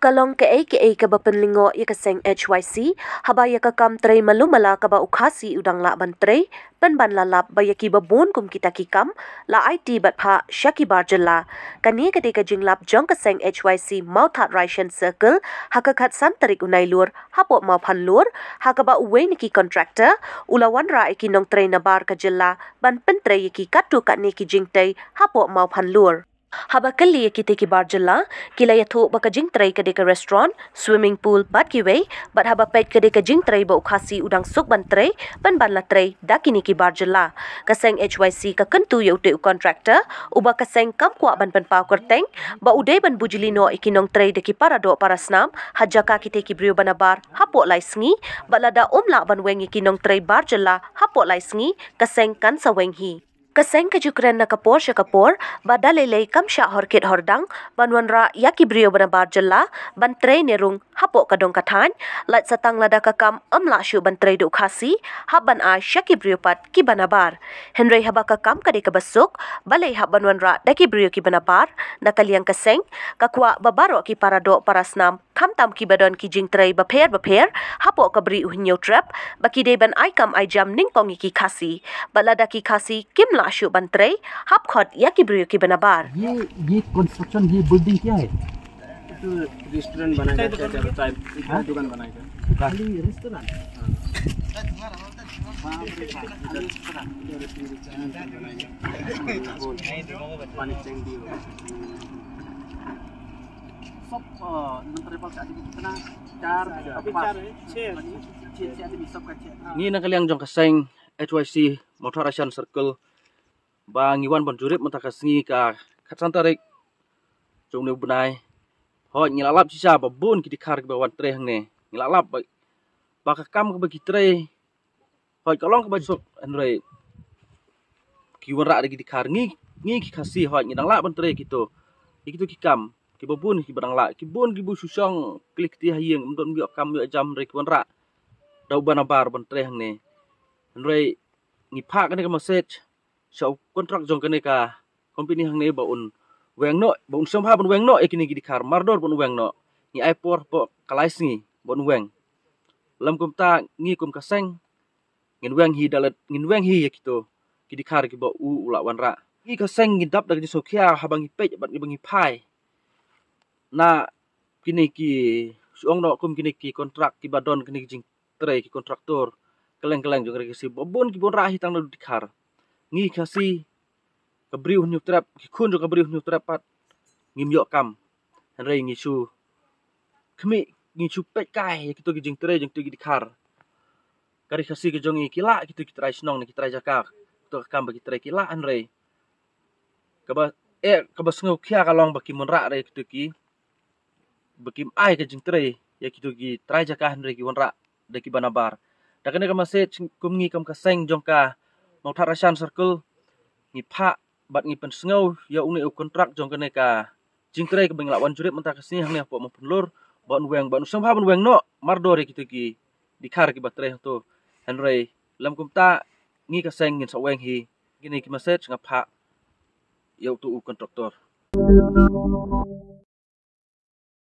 Kalong ke bapenlingo ya keseng HYC haba ya kam trei malumala kaba ukhasi udang la bantrei ban lalap ba yaki babon kum kita kikam la IT bat pha shaki barjala kani ketika jinglap jong keseng HYC Mauthat Ration Circle hakakat santarik unai lur hapo mau phan lur hakaba uwe niki contractor ulawan ra iki nong trei na bar kajela ban pentrei yaki katu kani ki jingtei hapo mau phan lur haba kali kita ki barjala kila yathu baka jingtrai kadeka restaurant swimming pool bat kiwe bat haba pet kadeka jingtrai ba ukhasi udang suk bantrai ban latrai dakini ki barjala kaseng HYC ka kentu yaute contractor uba kaseng kam kwa ban pau kerteng ba ude ban bujilino ikinong trai deki parado parasnam hajaka kita ki brio banabar hapo laisngi balada umla ban wengi kinong trai barjala hapo laisngi kaseng kan sawenghi Kaseng kejukren na kapor siya kapor, badalelay kam siya horkit hordang, banwanra yaki brio banabar jala, bantrey nerung hapo kadong katan, lat satang lada kakam amla siya bantrey do khasi, haban a siya ki brio pat ki banabar. Henry haba kakam kade kabasuk, balay habanwanra daki brio ki banabar, nakaliang kaseng, kakwa babaro ki parado parasnam, kamtam ki badon ki jingtrey baper, hapo kabri uhinyo trap, bakide ban ay kam ay jam ning pongi ki khasi, balada ki khasi kimla Ashu Bantrey, Hapkhot Yaki Brio की बनाबार ये कंस्ट्रक्शन ये बिल्डिंग क्या है? तो रेस्टोरेंट बनाएगा क्या दुकान बनाएगा खाली रेस्टोरेंट पानी टैंक भी होगा सब नंतर पर कितना 4 आदमी सब का ni nakaliang jong kaseng HYC Mauthat Ration Circle ba ngiwan bon jurip mentakasngi ka khatsantarik jong ne bunai ho ngilalap sisa babun ki dikhar ki bawan tre hang ne ngilalap ba ka kam ka bagi tre ho kalong ka basuk andre ki wara ki dikhar ngi ki khasi ho ngidang la ban tre gitu iki tu ki kam ki babun ki badang la ki bun ki bu susong klik ti hayeng mdon bi kam yo jam re ki wara dau banabar ban tre hang ne andre ni pha ka ne ka message sau kontrak jong kene ka company hang ne ba un weng no ba un samha bon weng no ekini gi dikhar mardor bon weng no ni ai por po kalais ni bon weng lam kum ta ngi kum kaseng ngin weng hi dalat ngin weng hi yakito gi dikhar ki ba u ula wan ra ngi kaseng ngi dap dag ni sokhia habang hi pej bat ngi bangi phai na kini ki suong no kum kini ki kontrak ki badon kini jing tre ki kontraktor keleng jong re ki si bon ki bon ra hi tang no dikhar ngi kasi kabriu nyu trap ki khun jo kabriu nyu trap pat ngim yo kam re ngi su khmi ngi su pek kai ki to ki jing tre jing to ki dikhar kari kasi ki jongi kila ki to ki trai snong ni ki trai jaka to kam ba ki trai kila an re kaba sngo khia ka long ba ki mon ra re ki to ki bakim ai ki jing tre ya ki to ki trai jaka an re ki won ra de ki banabar dakane ka message kum ngi kam kaseng jong ka Mauthat Ration Circle ngi pha bat ngi pen sngo ya uni kontrak jong kene ka jingkre ke bengla wan jurip mentak kesini hang ne po mo penlur bon weng ban sam ha bon weng no mardor ki ki dikhar ki batre to henry lam kum ta ngi ka seng ngin sa weng hi gini ki message nga pha ya tu kontraktor